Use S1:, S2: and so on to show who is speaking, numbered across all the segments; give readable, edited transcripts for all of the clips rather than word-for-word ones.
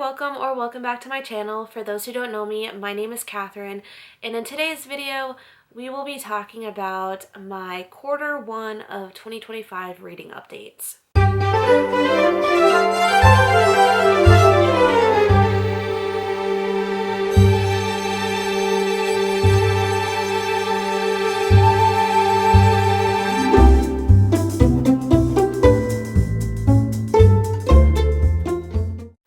S1: welcome or welcome back to my channel. For those who don't know me, my name is Katharine, and in today's video, we will be talking about my Q1 of 2025 reading updates.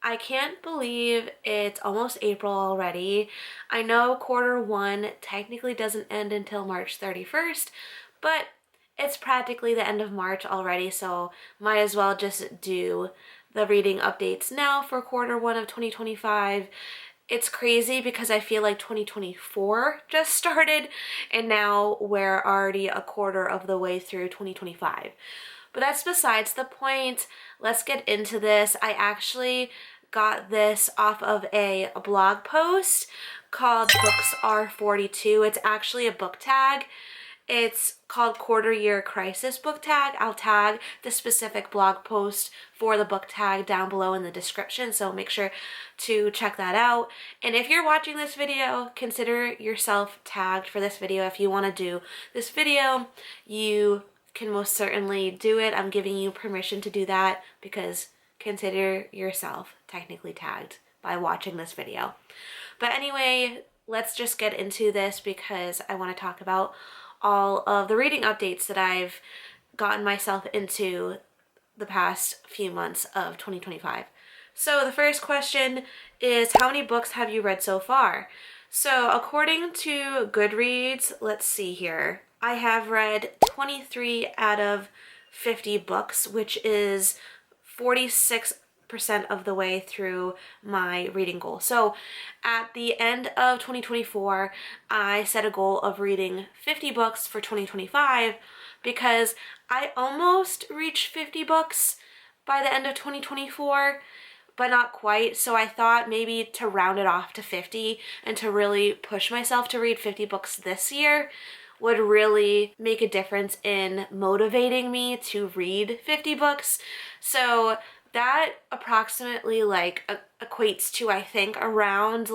S1: I can't believe it's almost April already. I know Q1 technically doesn't end until March 31st, but it's practically the end of March already, so might as well just do the reading updates now for Q1 of 2025. It's crazy because I feel like 2024 just started and now we're already a quarter of the way through 2025. But that's besides the point. Let's get into this. I actually got this off of a blog post called Books Are 42. It's actually a book tag. It's called Quarter Year Crisis Book Tag. I'll tag the specific blog post for the book tag down below in the description, so make sure to check that out. And if you're watching this video, consider yourself tagged for this video. If you want to do this video, you can most certainly do it. I'm giving you permission to do that because consider yourself technically tagged by watching this video. But anyway, let's just get into this because I want to talk about all of the reading updates that I've gotten myself into the past few months of 2025. So the first question is, how many books have you read so far? So according to Goodreads, let's see here, I have read 23 out of 50 books, which is 46% of the way through my reading goal. So at the end of 2024, I set a goal of reading 50 books for 2025 because I almost reached 50 books by the end of 2024, but not quite. So I thought maybe to round it off to 50 and to really push myself to read 50 books this year would really make a difference in motivating me to read 50 books. So that approximately equates to, I think, around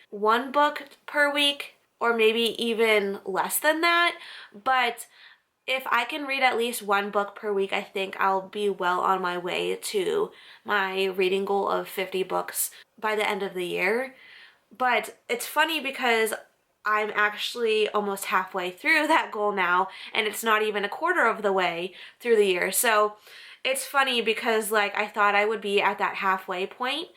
S1: one book per week, or maybe even less than that. But if I can read at least one book per week, I think I'll be well on my way to my reading goal of 50 books by the end of the year. But it's funny because I'm actually almost halfway through that goal now, and it's not even a quarter of the way through the year. So it's funny because I thought I would be at that halfway point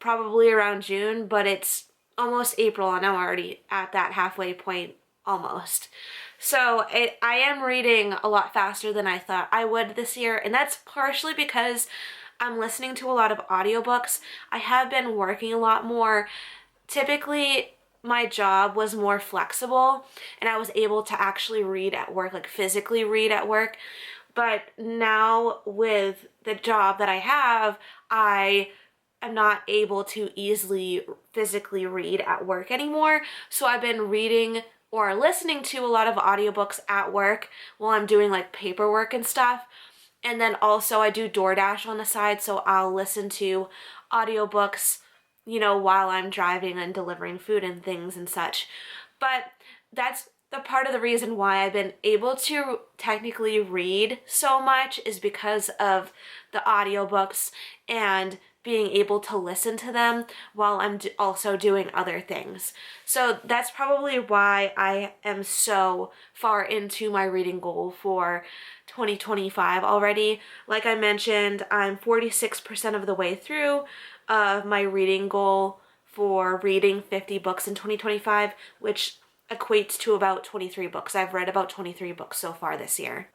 S1: probably around June, but it's almost April and I'm already at that halfway point almost. So I am reading a lot faster than I thought I would this year, and that's partially because I'm listening to a lot of audiobooks. I have been working a lot more. Typically, my job was more flexible and I was able to actually read at work, physically read at work. But now with the job that I have, I am not able to easily physically read at work anymore. So I've been reading or listening to a lot of audiobooks at work while I'm doing paperwork and stuff. And then also I do DoorDash on the side, so I'll listen to audiobooks while I'm driving and delivering food and things and such. But that's the part of the reason why I've been able to technically read so much is because of the audiobooks and being able to listen to them while I'm also doing other things. So that's probably why I am so far into my reading goal for 2025 already. Like I mentioned, I'm 46% of the way through of my reading goal for reading 50 books in 2025, which equates to about 23 books. I've read about 23 books so far this year.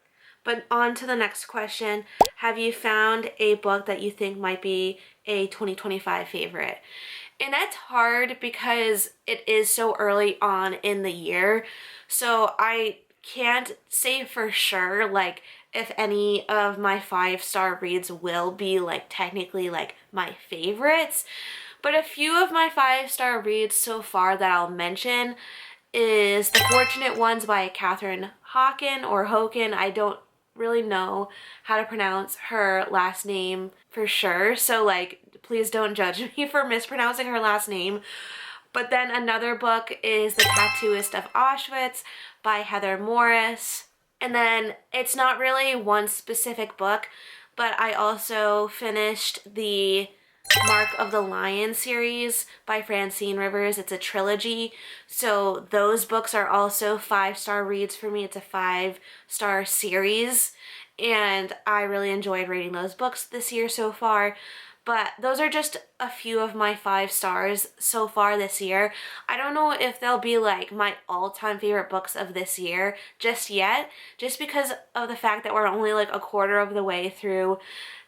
S1: But on to the next question. Have you found a book that you think might be a 2025 favorite? And that's hard because it is so early on in the year. So I can't say for sure if any of my 5-star reads will be technically my favorites. But a few of my 5-star reads so far that I'll mention is The Fortunate Ones by Katharine Hocken. I don't really know how to pronounce her last name for sure, so please don't judge me for mispronouncing her last name. But then another book is The Tattooist of Auschwitz by Heather Morris. And then it's not really one specific book, but I also finished the Mark of the Lion series by Francine Rivers. It's a trilogy. So those books are also 5-star reads for me. It's a 5-star series. And I really enjoyed reading those books this year so far. But those are just a few of my 5 stars so far this year. I don't know if they'll be like my all-time favorite books of this year just yet, just because of the fact that we're only like a quarter of the way through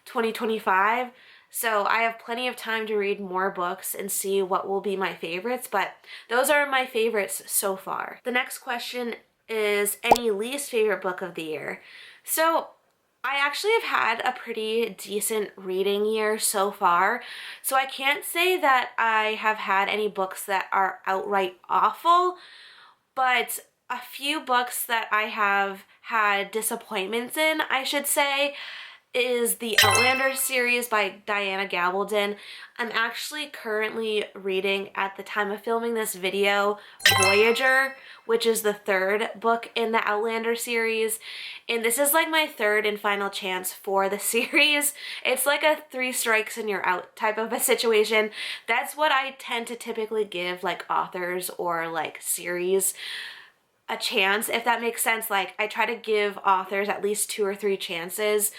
S1: 2025. So I have plenty of time to read more books and see what will be my favorites, but those are my favorites so far. The next question is any least favorite book of the year. So I actually have had a pretty decent reading year so far, so I can't say that I have had any books that are outright awful, but a few books that I have had disappointments in, I should say, is the Outlander series by Diana Gabaldon. I'm actually currently reading, at the time of filming this video, Voyager, which is the 3rd book in the Outlander series. And this is like my 3rd and final chance for the series. It's like a 3 strikes and you're out type of a situation. That's what I tend to typically give like authors or like series a chance, if that makes sense. Like I try to give authors at least 2 or 3 chances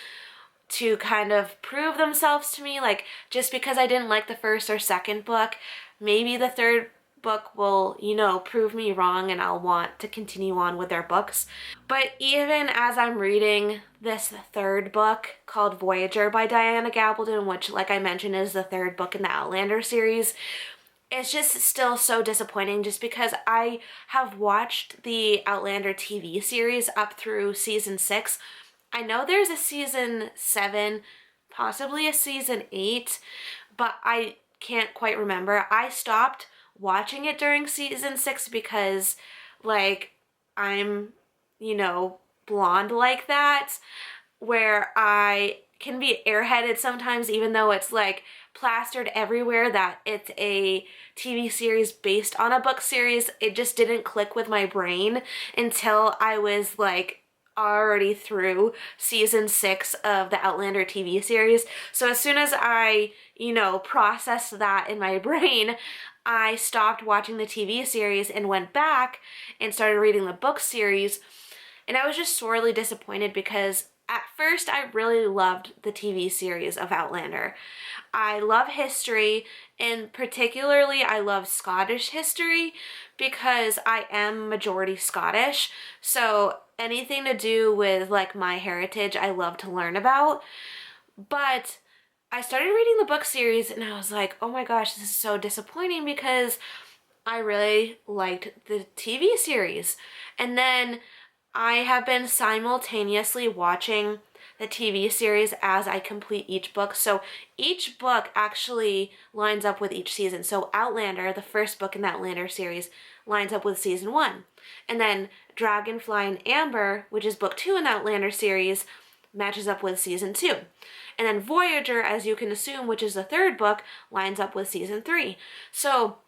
S1: to kind of prove themselves to me. Like just because I didn't like the 1st or 2nd book, maybe the 3rd book will, you know, prove me wrong and I'll want to continue on with their books. But even as I'm reading this 3rd book called Voyager by Diana Gabaldon, which like I mentioned is the 3rd book in the Outlander series, it's just still so disappointing just because I have watched the Outlander TV series up through season 6. I know there's a season 7, possibly a season 8, but I can't quite remember. I stopped watching it during season 6 because, like, I'm, you know, blonde like that, where I can be airheaded sometimes, even though it's, like, plastered everywhere that it's a TV series based on a book series. It just didn't click with my brain until I was, like, already through season 6 of the Outlander TV series. So as soon as I, you know, processed that in my brain, I stopped watching the TV series and went back and started reading the book series. And I was just sorely disappointed because at first I really loved the TV series of Outlander. I love history, and particularly I love Scottish history because I am majority Scottish. So anything to do with like my heritage, I love to learn about. But I started reading the book series and I was like, oh my gosh, this is so disappointing because I really liked the TV series. And then I have been simultaneously watching the TV series as I complete each book. So each book actually lines up with each season. So Outlander, the 1st book in the Outlander series, lines up with season 1. And then Dragonfly and Amber, which is book 2 in the Outlander series, matches up with season 2. And then Voyager, as you can assume, which is the 3rd book, lines up with season 3. So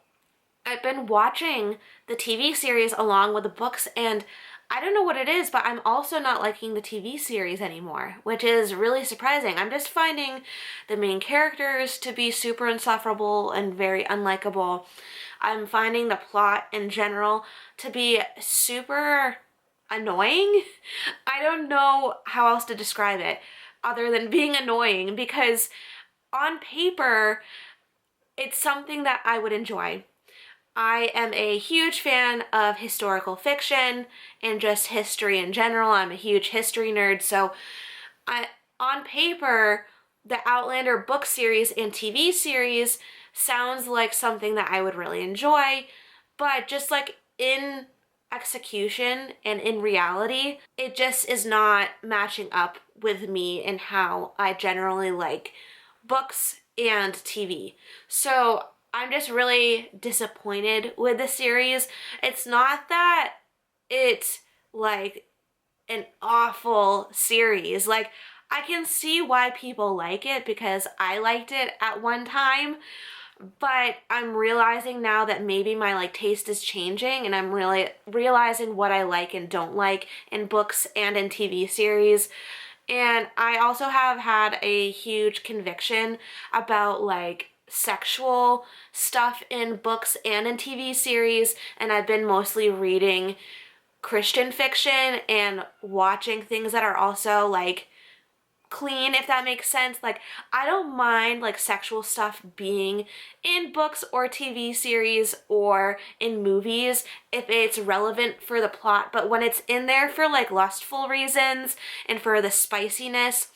S1: I've been watching the TV series along with the books, and I don't know what it is, but I'm also not liking the TV series anymore, which is really surprising. I'm just finding the main characters to be super insufferable and very unlikable. I'm finding the plot in general to be super annoying. I don't know how else to describe it other than being annoying, because on paper, it's something that I would enjoy. I am a huge fan of historical fiction and just history in general. I'm a huge history nerd, so on paper, the Outlander book series and TV series sounds like something that I would really enjoy, but just like in execution and in reality, it just is not matching up with me and how I generally like books and TV. So I'm just really disappointed with the series. It's not that it's like an awful series. Like, I can see why people like it because I liked it at one time, but I'm realizing now that maybe my like taste is changing, and I'm really realizing what I like and don't like in books and in TV series. And I also have had a huge conviction about like sexual stuff in books and in TV series, and I've been mostly reading Christian fiction and watching things that are also like clean, if that makes sense. Like, I don't mind like sexual stuff being in books or TV series or in movies if it's relevant for the plot, but when it's in there for like lustful reasons and for the spiciness,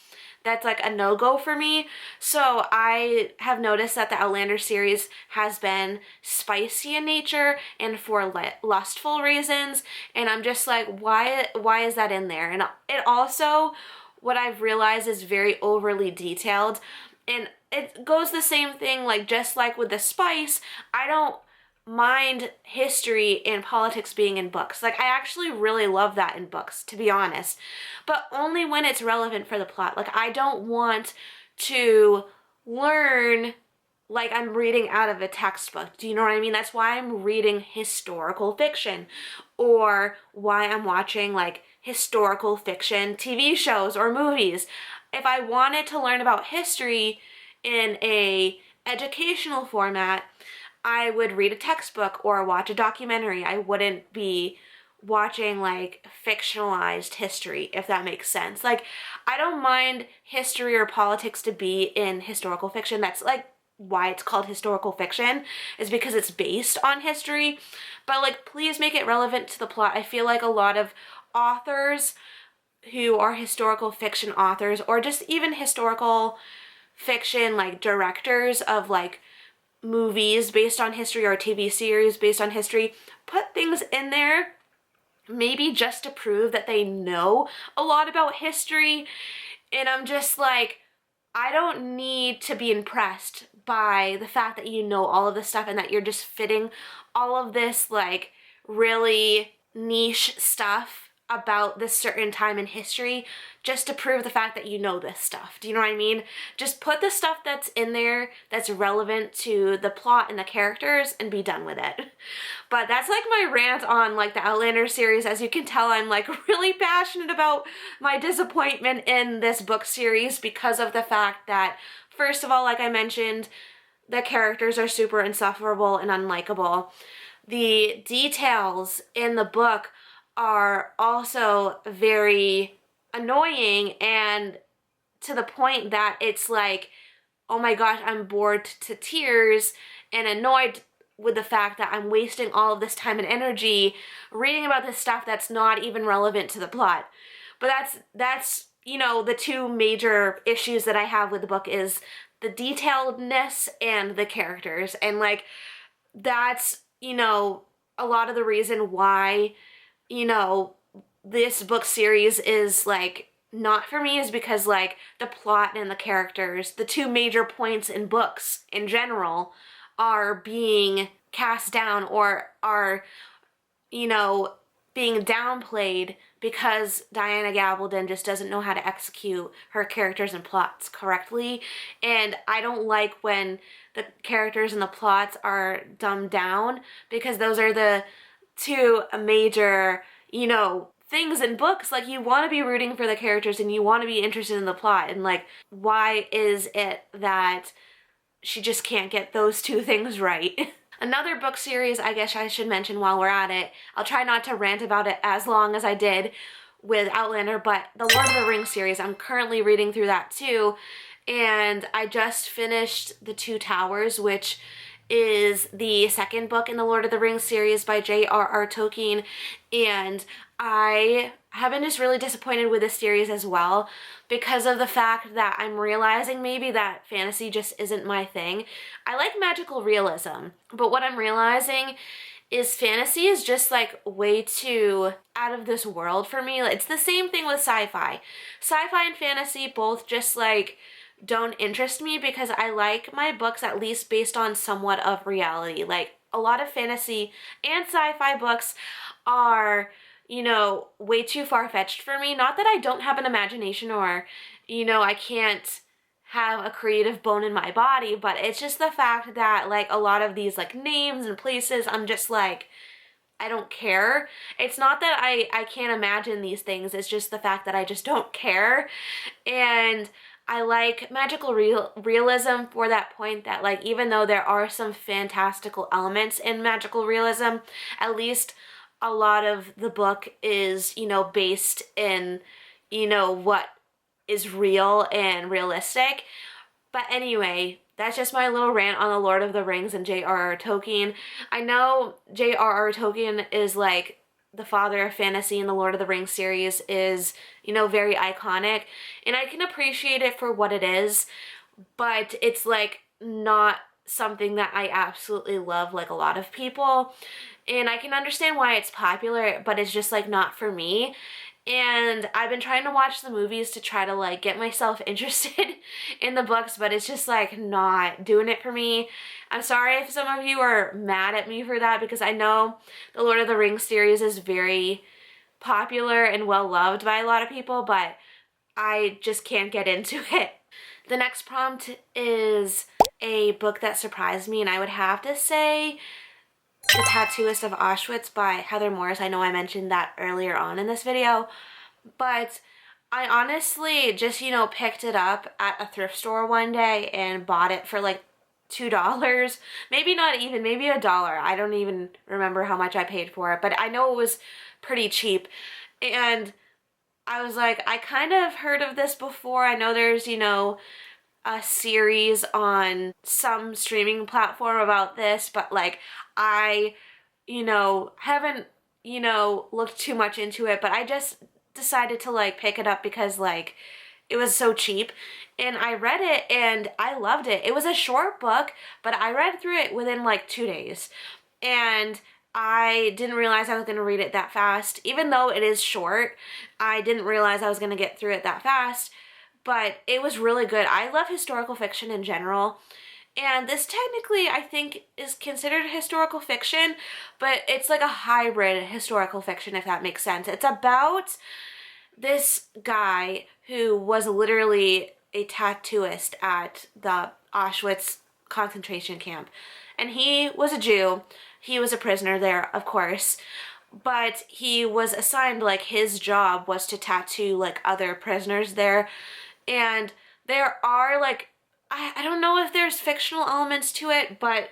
S1: that's like a no-go for me. So I have noticed that the Outlander series has been spicy in nature and for lustful reasons, and I'm just like, why is that in there? And it also, what I've realized, is very overly detailed, and it goes the same thing, like just like with the spice, I don't mind history and politics being in books. Like, I actually really love that in books, to be honest, but only when it's relevant for the plot. Like, I don't want to learn like I'm reading out of a textbook. Do you know what I mean? That's why I'm reading historical fiction, or why I'm watching like historical fiction TV shows or movies. If I wanted to learn about history in a educational format, I would read a textbook or watch a documentary. I wouldn't be watching like fictionalized history, if that makes sense. Like, I don't mind history or politics to be in historical fiction. That's like why it's called historical fiction, is because it's based on history. But like, please make it relevant to the plot. I feel like a lot of authors who are historical fiction authors, or just even historical fiction like directors of like movies based on history or TV series based on history, put things in there maybe just to prove that they know a lot about history. And I'm just like, I don't need to be impressed by the fact that you know all of this stuff and that you're just fitting all of this like really niche stuff about this certain time in history just to prove the fact that you know this stuff. Do you know what I mean? Just put the stuff that's in there that's relevant to the plot and the characters and be done with it. But that's like my rant on like the Outlander series. As you can tell, I'm like really passionate about my disappointment in this book series because of the fact that, first of all, like I mentioned, the characters are super insufferable and unlikable. The details in the book are also very annoying, and to the point that it's like, oh my gosh, I'm bored to tears and annoyed with the fact that I'm wasting all of this time and energy reading about this stuff that's not even relevant to the plot. But that's you know, the two major issues that I have with the book is the detailedness and the characters. And like, that's, you know, a lot of the reason why, you know, this book series is like not for me, is because like the plot and the characters, the two major points in books in general, are being cast down or are, you know, being downplayed because Diana Gabaldon just doesn't know how to execute her characters and plots correctly. And I don't like when the characters and the plots are dumbed down, because those are the two major, you know, things in books. Like, you want to be rooting for the characters and you want to be interested in the plot, and like, why is it that she just can't get those two things right? Another book series I guess I should mention while we're at it, I'll try not to rant about it as long as I did with Outlander, but the Lord of the Rings series, I'm currently reading through that too, and I just finished The Two Towers, which is the second book in the Lord of the Rings series by J.R.R. Tolkien, and I have been just really disappointed with this series as well, because of the fact that I'm realizing maybe that fantasy just isn't my thing. I like magical realism, but what I'm realizing is fantasy is just like way too out of this world for me. It's the same thing with sci-fi. Sci-fi and fantasy both just like don't interest me, because I like my books at least based on somewhat of reality. Like, a lot of fantasy and sci-fi books are, you know, way too far-fetched for me. Not that I don't have an imagination or you know, I can't have a creative bone in my body, but it's just the fact that like a lot of these like names and places, I'm just like, I don't care. It's not that I can't imagine these things, it's just the fact that I just don't care. And I like magical realism for that point, that like even though there are some fantastical elements in magical realism, at least a lot of the book is, you know, based in, you know, what is real and realistic. But anyway, that's just my little rant on the Lord of the Rings and J.R.R. Tolkien. I know J.R.R. Tolkien is like the father of fantasy, and the Lord of the Rings series is, you know, very iconic. And I can appreciate it for what it is, but it's like not something that I absolutely love like a lot of people. And I can understand why it's popular, but it's just like not for me. And I've been trying to watch the movies to try to like get myself interested in the books, but it's just like not doing it for me. I'm sorry if some of you are mad at me for that, because I know the Lord of the Rings series is very popular and well loved by a lot of people, but I just can't get into it. The next prompt is a book that surprised me, and I would have to say The Tattooist of Auschwitz by Heather Morris. I know I mentioned that earlier on in this video, but I honestly just, you know, picked it up at a thrift store one day and bought it for like $2. Maybe not even, maybe $1. I don't even remember how much I paid for it, but I know it was pretty cheap. And I was like, I kind of heard of this before. I know there's, you know, a series on some streaming platform about this, but like I, you know, haven't, you know, looked too much into it, but I just decided to like pick it up because like it was so cheap, and I read it and I loved it. It was a short book, but I read through it within like 2 days, and I didn't realize I was going to read it that fast. Even though it is short, I didn't realize I was going to get through it that fast, but it was really good. I love historical fiction in general, and this technically I think is considered historical fiction, but it's like a hybrid historical fiction, if that makes sense. It's about this guy who was literally a tattooist at the Auschwitz concentration camp, and he was a Jew. He was a prisoner there, of course, but he was assigned, like, his job was to tattoo like other prisoners there. And there are like, I don't know if there's fictional elements to it, but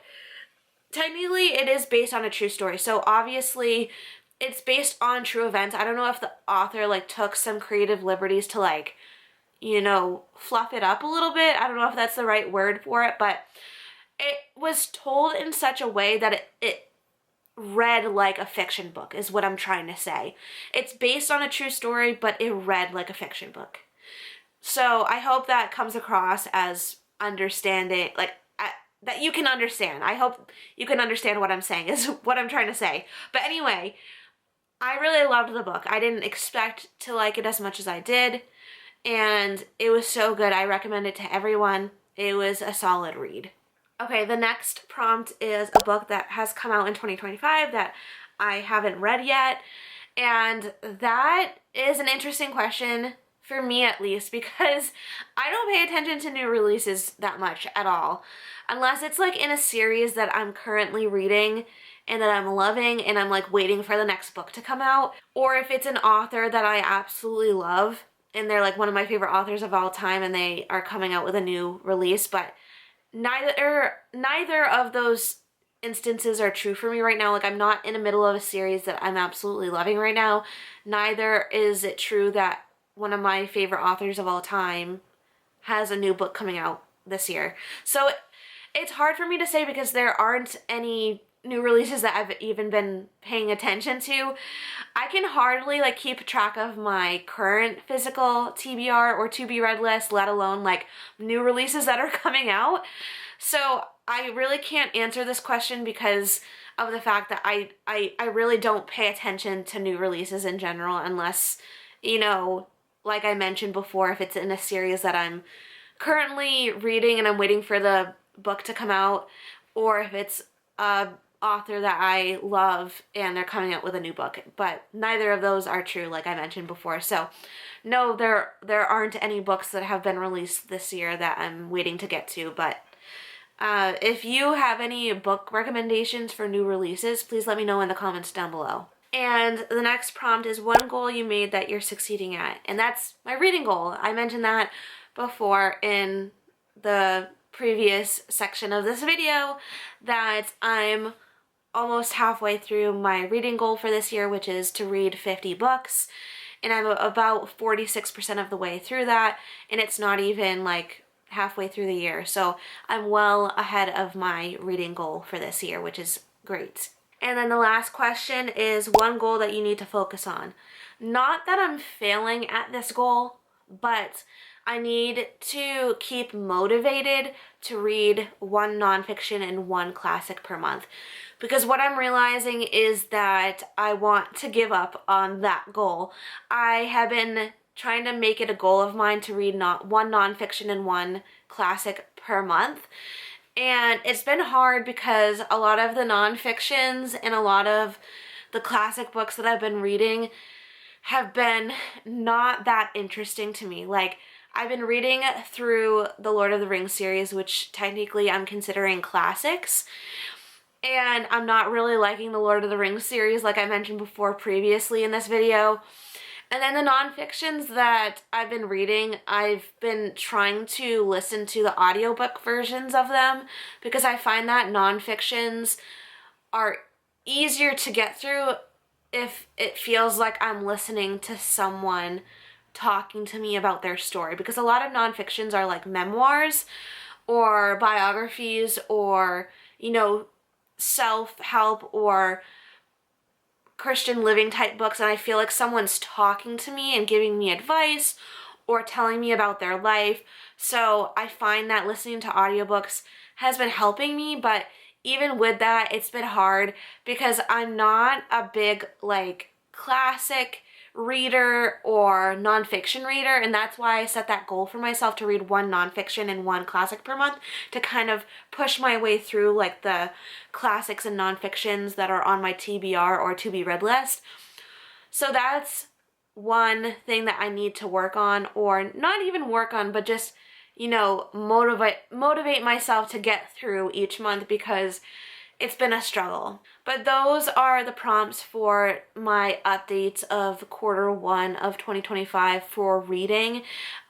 S1: technically it is based on a true story. So obviously it's based on true events. I don't know if the author like took some creative liberties to like, you know, fluff it up a little bit. I don't know if that's the right word for it, but it was told in such a way that it read like a fiction book, is what I'm trying to say. It's based on a true story, but it read like a fiction book. So I hope that comes across as understanding, like, that you can understand. I hope you can understand what I'm saying, is what I'm trying to say. But anyway, I really loved the book. I didn't expect to like it as much as I did, and it was so good. I recommend it to everyone. It was a solid read. Okay, the next prompt is a book that has come out in 2025 that I haven't read yet, and that is an interesting question, for me at least, because I don't pay attention to new releases that much at all, unless it's like in a series that I'm currently reading and that I'm loving and I'm like waiting for the next book to come out, or if it's an author that I absolutely love and they're like one of my favorite authors of all time and they are coming out with a new release. But neither of those instances are true for me right now. Like, I'm not in the middle of a series that I'm absolutely loving right now. Neither is it true that one of my favorite authors of all time has a new book coming out this year. So it's hard for me to say because there aren't any new releases that I've even been paying attention to. I can hardly like keep track of my current physical TBR or to be read list, let alone like new releases that are coming out. So I really can't answer this question because of the fact that I really don't pay attention to new releases in general, unless, you know, like I mentioned before, if it's in a series that I'm currently reading and I'm waiting for the book to come out, or if it's a author that I love and they're coming out with a new book, but neither of those are true, like I mentioned before. So no, there aren't any books that have been released this year that I'm waiting to get to, but if you have any book recommendations for new releases, please let me know in the comments down below. And the next prompt is one goal you made that you're succeeding at, and that's my reading goal. I mentioned that before in the previous section of this video, that I'm almost halfway through my reading goal for this year, which is to read 50 books, and I'm about 46% of the way through that, and it's not even like halfway through the year, so I'm well ahead of my reading goal for this year, which is great. And then the last question is one goal that you need to focus on. Not that I'm failing at this goal, but I need to keep motivated to read one nonfiction and one classic per month. Because what I'm realizing is that I want to give up on that goal. I have been trying to make it a goal of mine to read one nonfiction and one classic per month. And it's been hard because a lot of the nonfictions and a lot of the classic books that I've been reading have been not that interesting to me. Like, I've been reading through the Lord of the Rings series, which technically I'm considering classics, and I'm not really liking the Lord of the Rings series like I mentioned before previously in this video. And then the nonfictions that I've been reading, I've been trying to listen to the audiobook versions of them because I find that nonfictions are easier to get through if it feels like I'm listening to someone talking to me about their story, because a lot of nonfictions are like memoirs or biographies or, you know, self-help or Christian living type books, and I feel like someone's talking to me and giving me advice or telling me about their life. So I find that listening to audiobooks has been helping me, but even with that, it's been hard because I'm not a big like classic reader or nonfiction reader, and that's why I set that goal for myself to read one nonfiction and one classic per month to kind of push my way through like the classics and nonfictions that are on my TBR or to be read list. So that's one thing that I need to work on, or not even work on, but just, you know, motivate myself to get through each month because it's been a struggle. But those are the prompts for my updates of Q1 of 2025 for reading.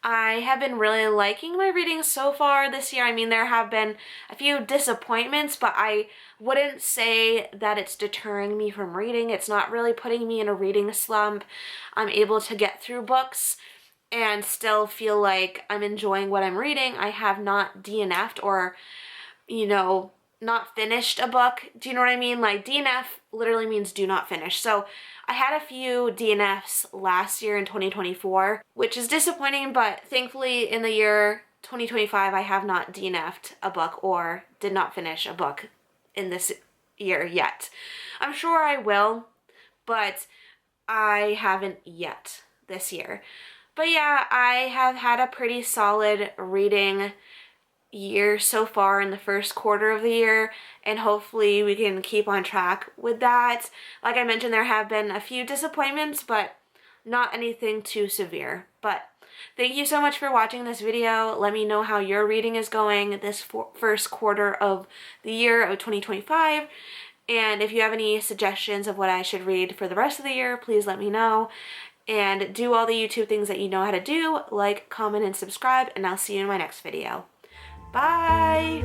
S1: I have been really liking my reading so far this year. I mean, there have been a few disappointments, but I wouldn't say that it's deterring me from reading. It's not really putting me in a reading slump. I'm able to get through books and still feel like I'm enjoying what I'm reading. I have not DNF'd or, you know, not finished a book. Do you know what I mean? Like, DNF literally means do not finish. So I had a few DNFs last year in 2024, which is disappointing, but thankfully in the year 2025 I have not DNF'd a book or did not finish a book in this year yet. I'm sure I will, but I haven't yet this year. But yeah, I have had a pretty solid reading year so far in the first quarter of the year, and hopefully we can keep on track with that. Like I mentioned, there have been a few disappointments, but not anything too severe. But thank you so much for watching this video. Let me know how your reading is going this first quarter of the year of 2025. And if you have any suggestions of what I should read for the rest of the year, please let me know. And do all the YouTube things that you know how to do, like, comment, and subscribe, and I'll see you in my next video. Bye!